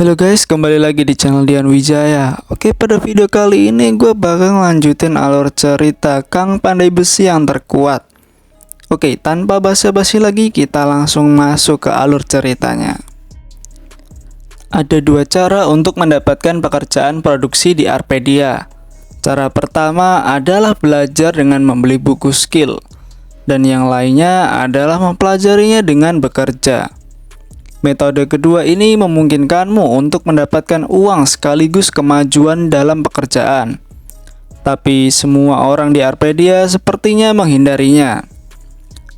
Halo guys, kembali lagi di channel Dian Wijaya. Oke, pada video kali ini gue bakal lanjutin alur cerita Kang Pandai Besi yang terkuat. Oke, tanpa basa-basi lagi, kita langsung masuk ke alur ceritanya. Ada dua cara untuk mendapatkan pekerjaan produksi di Arpedia. Cara pertama adalah belajar dengan membeli buku skill, dan yang lainnya adalah mempelajarinya dengan bekerja. Metode kedua ini memungkinkanmu untuk mendapatkan uang sekaligus kemajuan dalam pekerjaan. Tapi semua orang di Arpedia sepertinya menghindarinya.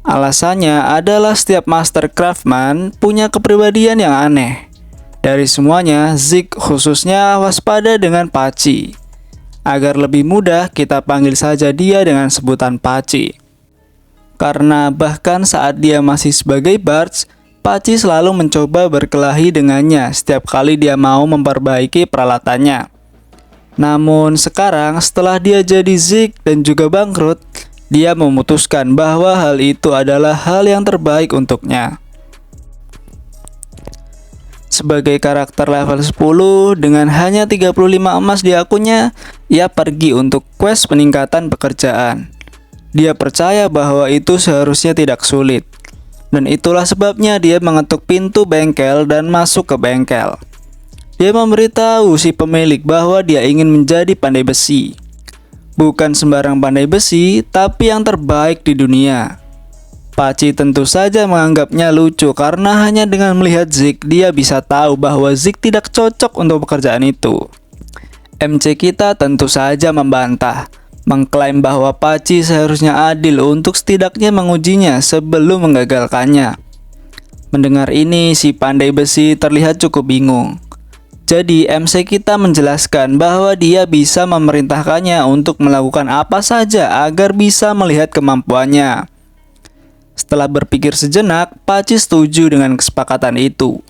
Alasannya adalah setiap master craftsman punya kepribadian yang aneh. Dari semuanya, Zik khususnya waspada dengan Paci. Agar lebih mudah, kita panggil saja dia dengan sebutan Paci. Karena bahkan saat dia masih sebagai bards, Paci selalu mencoba berkelahi dengannya setiap kali dia mau memperbaiki peralatannya. Namun sekarang setelah dia jadi Zik dan juga bangkrut, dia memutuskan bahwa hal itu adalah hal yang terbaik untuknya. Sebagai karakter level 10 dengan hanya 35 emas di akunnya, ia pergi untuk quest peningkatan pekerjaan. Dia percaya bahwa itu seharusnya tidak sulit. Dan itulah sebabnya dia mengetuk pintu bengkel dan masuk ke bengkel. Dia memberitahu si pemilik bahwa dia ingin menjadi pandai besi. Bukan sembarang pandai besi, tapi yang terbaik di dunia. Paci tentu saja menganggapnya lucu karena hanya dengan melihat Zik, dia bisa tahu bahwa Zik tidak cocok untuk pekerjaan itu. MC kita tentu saja membantah, mengklaim bahwa Paci seharusnya adil untuk setidaknya mengujinya sebelum menggagalkannya. Mendengar ini, si pandai besi terlihat cukup bingung. Jadi MC kita menjelaskan bahwa dia bisa memerintahkannya untuk melakukan apa saja agar bisa melihat kemampuannya. Setelah berpikir sejenak, Paci setuju dengan kesepakatan itu.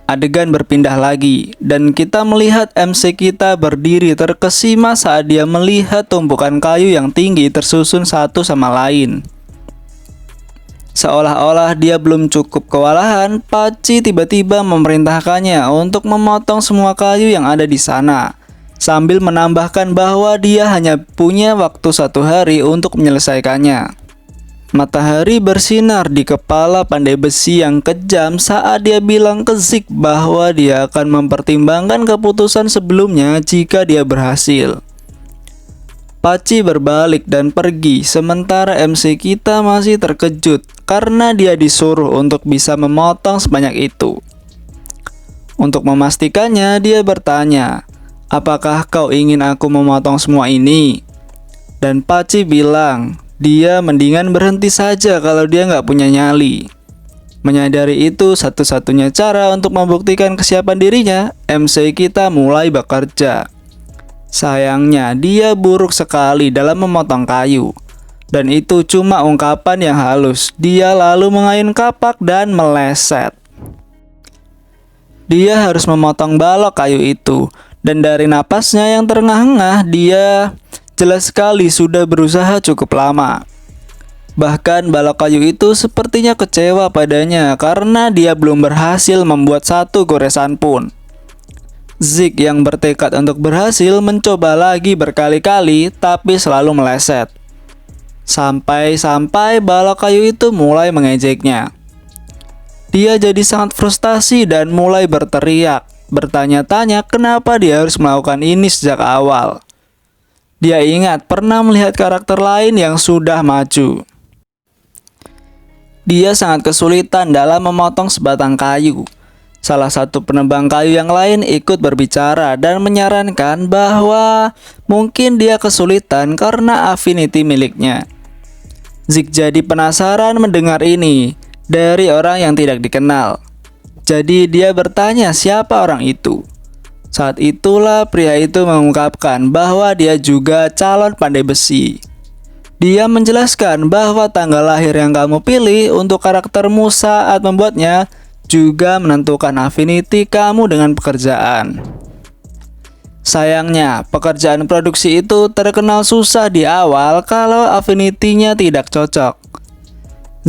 Adegan berpindah lagi, dan kita melihat MC kita berdiri terkesima saat dia melihat tumpukan kayu yang tinggi tersusun satu sama lain. Seolah-olah dia belum cukup kewalahan, Paci tiba-tiba memerintahkannya untuk memotong semua kayu yang ada di sana, sambil menambahkan bahwa dia hanya punya waktu 1 hari untuk menyelesaikannya. Matahari bersinar di kepala pandai besi yang kejam saat dia bilang ke Zik bahwa dia akan mempertimbangkan keputusan sebelumnya jika dia berhasil. Paci berbalik dan pergi, sementara MC kita masih terkejut karena dia disuruh untuk bisa memotong sebanyak itu. Untuk memastikannya, dia bertanya, "Apakah kau ingin aku memotong semua ini?" Dan Paci bilang, dia mendingan berhenti saja kalau dia nggak punya nyali. Menyadari itu satu-satunya cara untuk membuktikan kesiapan dirinya, MC kita mulai bekerja. Sayangnya dia buruk sekali dalam memotong kayu. Dan itu cuma ungkapan yang halus. Dia lalu mengayun kapak dan meleset. Dia harus memotong balok kayu itu. Dan dari napasnya yang terengah-engah, dia jelas sekali sudah berusaha cukup lama. Bahkan balok kayu itu sepertinya kecewa padanya karena dia belum berhasil membuat satu goresan pun. Zik yang bertekad untuk berhasil mencoba lagi berkali-kali tapi selalu meleset. Sampai balok kayu itu mulai mengejeknya. Dia jadi sangat frustasi dan mulai berteriak, bertanya-tanya kenapa dia harus melakukan ini sejak awal. Dia ingat pernah melihat karakter lain yang sudah maju. Dia sangat kesulitan dalam memotong sebatang kayu. Salah satu penebang kayu yang lain ikut berbicara dan menyarankan bahwa mungkin dia kesulitan karena affinity miliknya. Zik jadi penasaran mendengar ini dari orang yang tidak dikenal. Jadi dia bertanya siapa orang itu. Saat itulah pria itu mengungkapkan bahwa dia juga calon pandai besi. Dia menjelaskan bahwa tanggal lahir yang kamu pilih untuk karaktermu saat membuatnya juga menentukan affinity kamu dengan pekerjaan. Sayangnya, pekerjaan produksi itu terkenal susah di awal kalau affinity-nya tidak cocok.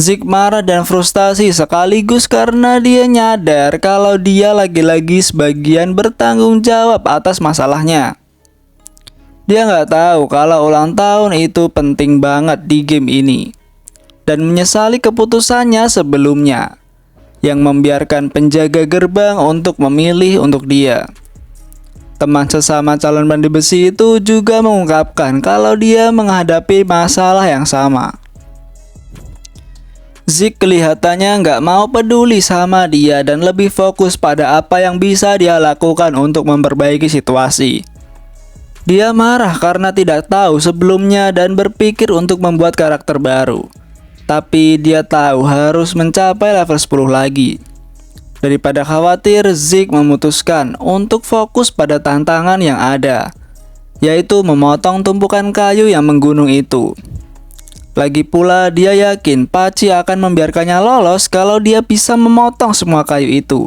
Zeke marah dan frustasi sekaligus karena dia nyadar kalau dia lagi-lagi sebagian bertanggung jawab atas masalahnya. Dia nggak tahu kalau ulang tahun itu penting banget di game ini, dan menyesali keputusannya sebelumnya, yang membiarkan penjaga gerbang untuk memilih untuk dia. Teman sesama calon pandai besi itu juga mengungkapkan kalau dia menghadapi masalah yang sama. Zeke kelihatannya nggak mau peduli sama dia dan lebih fokus pada apa yang bisa dia lakukan untuk memperbaiki situasi. Dia marah karena tidak tahu sebelumnya dan berpikir untuk membuat karakter baru. Tapi dia tahu harus mencapai level 10 lagi. Daripada khawatir, Zeke memutuskan untuk fokus pada tantangan yang ada, yaitu memotong tumpukan kayu yang menggunung itu. Lagi pula dia yakin Pachi akan membiarkannya lolos kalau dia bisa memotong semua kayu itu.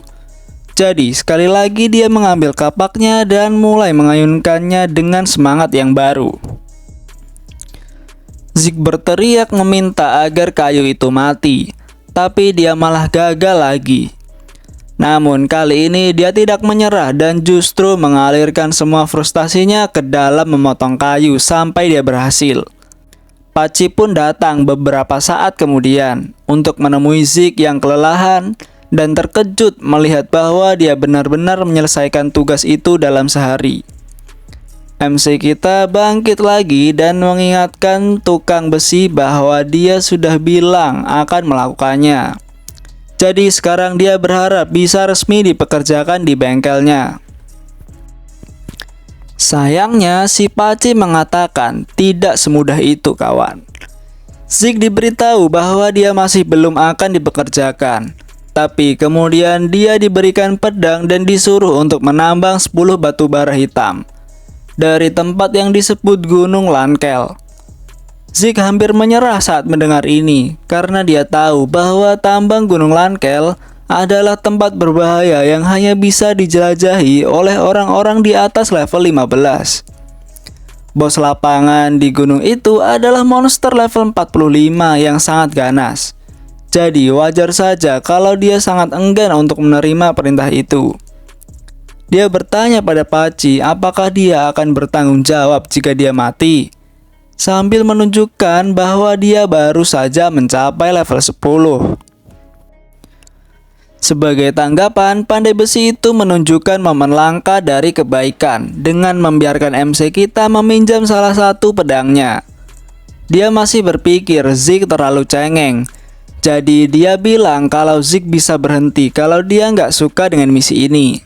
Jadi sekali lagi dia mengambil kapaknya dan mulai mengayunkannya dengan semangat yang baru. Zeke berteriak meminta agar kayu itu mati, tapi dia malah gagal lagi. Namun kali ini dia tidak menyerah dan justru mengalirkan semua frustasinya ke dalam memotong kayu sampai dia berhasil. Pachi pun datang beberapa saat kemudian untuk menemui Zeke yang kelelahan dan terkejut melihat bahwa dia benar-benar menyelesaikan tugas itu dalam sehari. MC kita bangkit lagi dan mengingatkan tukang besi bahwa dia sudah bilang akan melakukannya. Jadi sekarang dia berharap bisa resmi dipekerjakan di bengkelnya. Sayangnya si Pachi mengatakan tidak semudah itu kawan. Zeke diberitahu bahwa dia masih belum akan dipekerjakan. Tapi kemudian dia diberikan pedang dan disuruh untuk menambang 10 batu bara hitam dari tempat yang disebut Gunung Lankel. Zeke hampir menyerah saat mendengar ini karena dia tahu bahwa tambang Gunung Lankel adalah tempat berbahaya yang hanya bisa dijelajahi oleh orang-orang di atas level 15. Bos lapangan di gunung itu adalah monster level 45 yang sangat ganas. Jadi wajar saja kalau dia sangat enggan untuk menerima perintah itu. Dia bertanya pada Pachi apakah dia akan bertanggung jawab jika dia mati, sambil menunjukkan bahwa dia baru saja mencapai level 10. Sebagai tanggapan, pandai besi itu menunjukkan momen langka dari kebaikan dengan membiarkan MC kita meminjam salah satu pedangnya. Dia masih berpikir Zeke terlalu cengeng, jadi dia bilang kalau Zeke bisa berhenti kalau dia nggak suka dengan misi ini.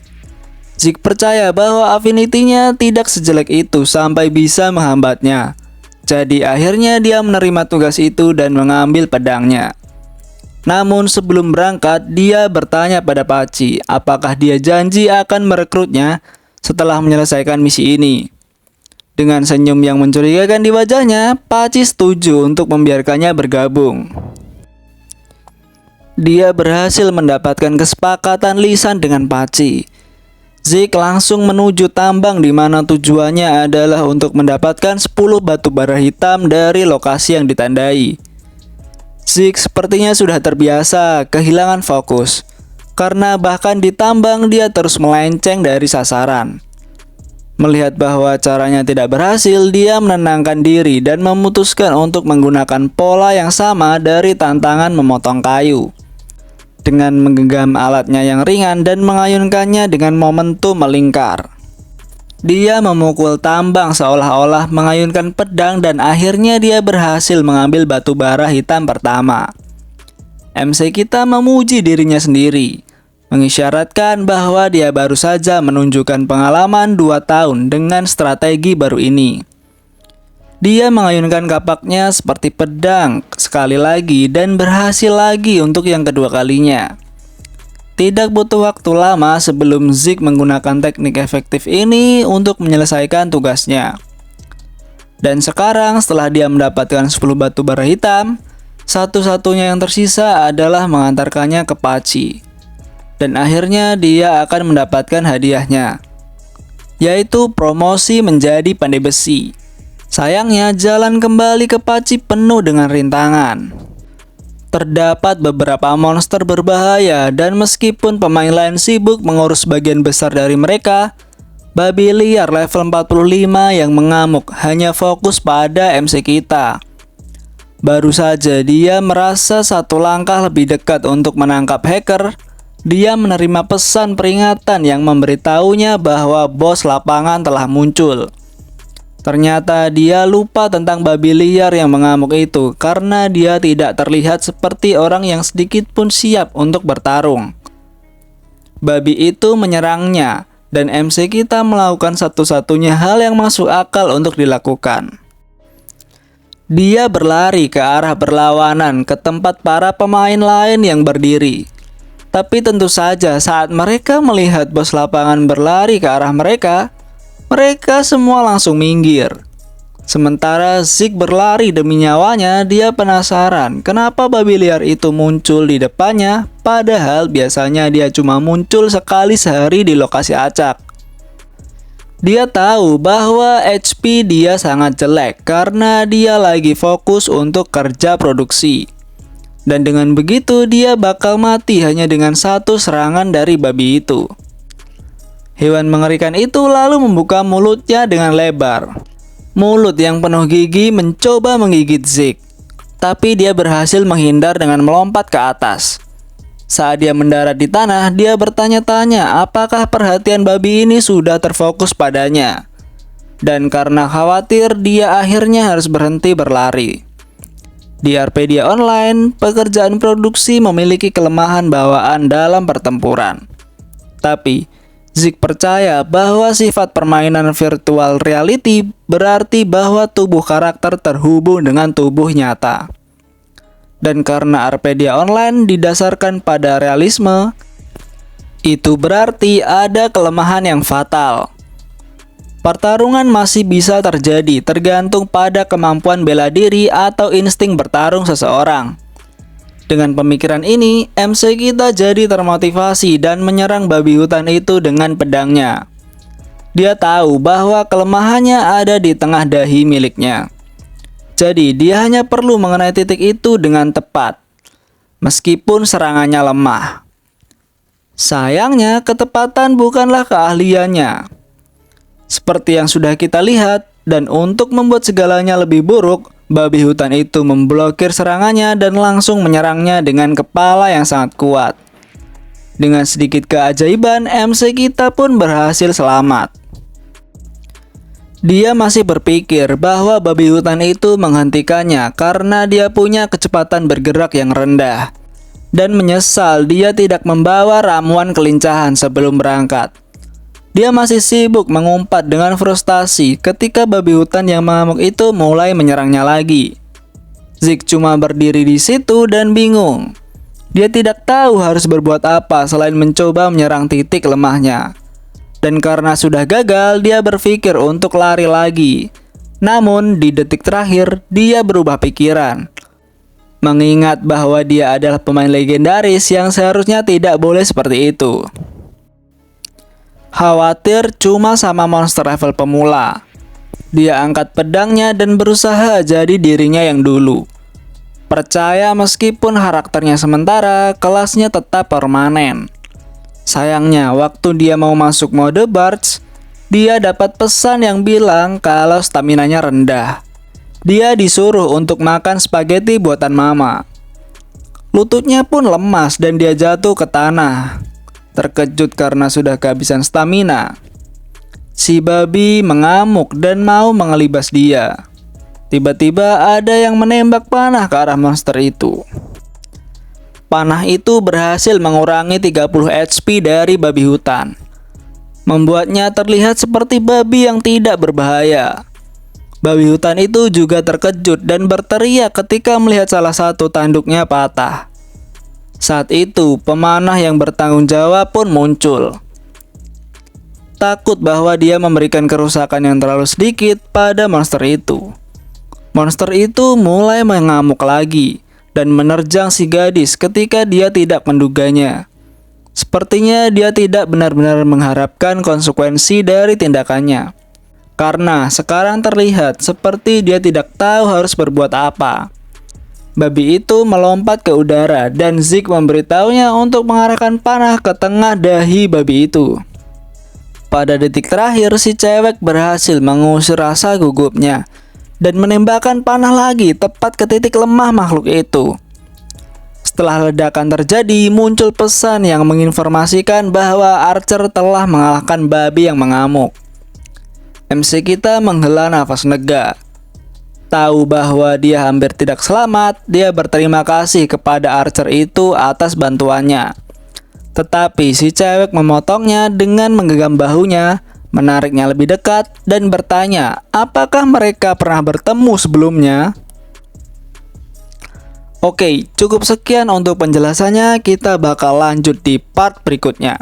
Zeke percaya bahwa affinity-nya tidak sejelek itu sampai bisa menghambatnya. Jadi akhirnya dia menerima tugas itu dan mengambil pedangnya. Namun sebelum berangkat, dia bertanya pada Pachi apakah dia janji akan merekrutnya setelah menyelesaikan misi ini. Dengan senyum yang mencurigakan di wajahnya, Pachi setuju untuk membiarkannya bergabung. Dia berhasil mendapatkan kesepakatan lisan dengan Pachi. Zeke langsung menuju tambang di mana tujuannya adalah untuk mendapatkan 10 batu bara hitam dari lokasi yang ditandai. Zeke sepertinya sudah terbiasa kehilangan fokus, karena bahkan di tambang dia terus melenceng dari sasaran. Melihat bahwa caranya tidak berhasil, dia menenangkan diri dan memutuskan untuk menggunakan pola yang sama dari tantangan memotong kayu. Dengan menggenggam alatnya yang ringan dan mengayunkannya dengan momentum melingkar. Dia memukul tambang seolah-olah mengayunkan pedang dan akhirnya dia berhasil mengambil batu bara hitam pertama. MC kita memuji dirinya sendiri, mengisyaratkan bahwa dia baru saja menunjukkan pengalaman 2 tahun dengan strategi baru ini. Dia mengayunkan kapaknya seperti pedang sekali lagi dan berhasil lagi untuk yang kedua kalinya. Tidak butuh waktu lama sebelum Zeke menggunakan teknik efektif ini untuk menyelesaikan tugasnya. Dan sekarang setelah dia mendapatkan 10 batu bara hitam, satu-satunya yang tersisa adalah mengantarkannya ke Pachi. Dan akhirnya dia akan mendapatkan hadiahnya, yaitu promosi menjadi pandai besi. Sayangnya jalan kembali ke Pachi penuh dengan rintangan. Terdapat beberapa monster berbahaya dan meskipun pemain lain sibuk mengurus bagian besar dari mereka, babi liar level 45 yang mengamuk hanya fokus pada MC kita. Baru saja dia merasa satu langkah lebih dekat untuk menangkap hacker, dia menerima pesan peringatan yang memberitahunya bahwa bos lapangan telah muncul. Ternyata dia lupa tentang babi liar yang mengamuk itu karena dia tidak terlihat seperti orang yang sedikit pun siap untuk bertarung. Babi itu menyerangnya dan MC kita melakukan satu-satunya hal yang masuk akal untuk dilakukan. Dia berlari ke arah berlawanan ke tempat para pemain lain yang berdiri. Tapi tentu saja saat mereka melihat bos lapangan berlari ke arah mereka semua langsung minggir. Sementara Zik berlari demi nyawanya, dia penasaran kenapa babi liar itu muncul di depannya, padahal biasanya dia cuma muncul sekali sehari di lokasi acak. Dia tahu bahwa HP dia sangat jelek karena dia lagi fokus untuk kerja produksi. Dan dengan begitu dia bakal mati hanya dengan satu serangan dari babi itu. Hewan mengerikan itu lalu membuka mulutnya dengan lebar. Mulut yang penuh gigi mencoba menggigit Zik, tapi dia berhasil menghindar dengan melompat ke atas. Saat dia mendarat di tanah, dia bertanya-tanya apakah perhatian babi ini sudah terfokus padanya. Dan karena khawatir, dia akhirnya harus berhenti berlari. Di Arpedia Online, pekerjaan produksi memiliki kelemahan bawaan dalam pertempuran. Tapi Zik percaya bahwa sifat permainan virtual reality berarti bahwa tubuh karakter terhubung dengan tubuh nyata. Dan karena Arpedia Online didasarkan pada realisme, itu berarti ada kelemahan yang fatal. Pertarungan masih bisa terjadi tergantung pada kemampuan bela diri atau insting bertarung seseorang. Dengan pemikiran ini, MC kita jadi termotivasi dan menyerang babi hutan itu dengan pedangnya. Dia tahu bahwa kelemahannya ada di tengah dahi miliknya. Jadi, dia hanya perlu mengenai titik itu dengan tepat, meskipun serangannya lemah. Sayangnya, ketepatan bukanlah keahliannya. Seperti yang sudah kita lihat, dan untuk membuat segalanya lebih buruk, babi hutan itu memblokir serangannya dan langsung menyerangnya dengan kepala yang sangat kuat. Dengan sedikit keajaiban, MC kita pun berhasil selamat. Dia masih berpikir bahwa babi hutan itu menghentikannya karena dia punya kecepatan bergerak yang rendah. Dan menyesal dia tidak membawa ramuan kelincahan sebelum berangkat. Dia masih sibuk mengumpat dengan frustasi ketika babi hutan yang mengamuk itu mulai menyerangnya lagi. Zik cuma berdiri di situ dan bingung. Dia tidak tahu harus berbuat apa selain mencoba menyerang titik lemahnya. Dan karena sudah gagal, dia berpikir untuk lari lagi. Namun di detik terakhir, dia berubah pikiran. Mengingat bahwa dia adalah pemain legendaris yang seharusnya tidak boleh seperti itu. Khawatir cuma sama monster level pemula. Dia angkat pedangnya dan berusaha jadi dirinya yang dulu. Percaya meskipun karakternya sementara, kelasnya tetap permanen. Sayangnya, waktu dia mau masuk mode Bards, dia dapat pesan yang bilang kalau staminanya rendah. Dia disuruh untuk makan spaghetti buatan mama. Lututnya pun lemas dan dia jatuh ke tanah. Terkejut karena sudah kehabisan stamina. Si babi mengamuk dan mau mengelibas dia. Tiba-tiba ada yang menembak panah ke arah monster itu. Panah itu berhasil mengurangi 30 HP dari babi hutan, membuatnya terlihat seperti babi yang tidak berbahaya. Babi hutan itu juga terkejut dan berteriak ketika melihat salah satu tanduknya patah. Saat itu, pemanah yang bertanggung jawab pun muncul. Takut bahwa dia memberikan kerusakan yang terlalu sedikit pada monster itu. Monster itu mulai mengamuk lagi dan menerjang si gadis ketika dia tidak menduganya. Sepertinya dia tidak benar-benar mengharapkan konsekuensi dari tindakannya. Karena sekarang terlihat seperti dia tidak tahu harus berbuat apa. Babi itu melompat ke udara dan Zeke memberitahunya untuk mengarahkan panah ke tengah dahi babi itu. Pada detik terakhir, si cewek berhasil mengusir rasa gugupnya dan menembakkan panah lagi tepat ke titik lemah makhluk itu. Setelah ledakan terjadi, muncul pesan yang menginformasikan bahwa Archer telah mengalahkan babi yang mengamuk. MC kita menghela nafas lega. Tahu bahwa dia hampir tidak selamat, dia berterima kasih kepada Archer itu atas bantuannya. Tetapi si cewek memotongnya dengan menggenggam bahunya, menariknya lebih dekat, dan bertanya, apakah mereka pernah bertemu sebelumnya? Oke, cukup sekian untuk penjelasannya. Kita bakal lanjut di part berikutnya.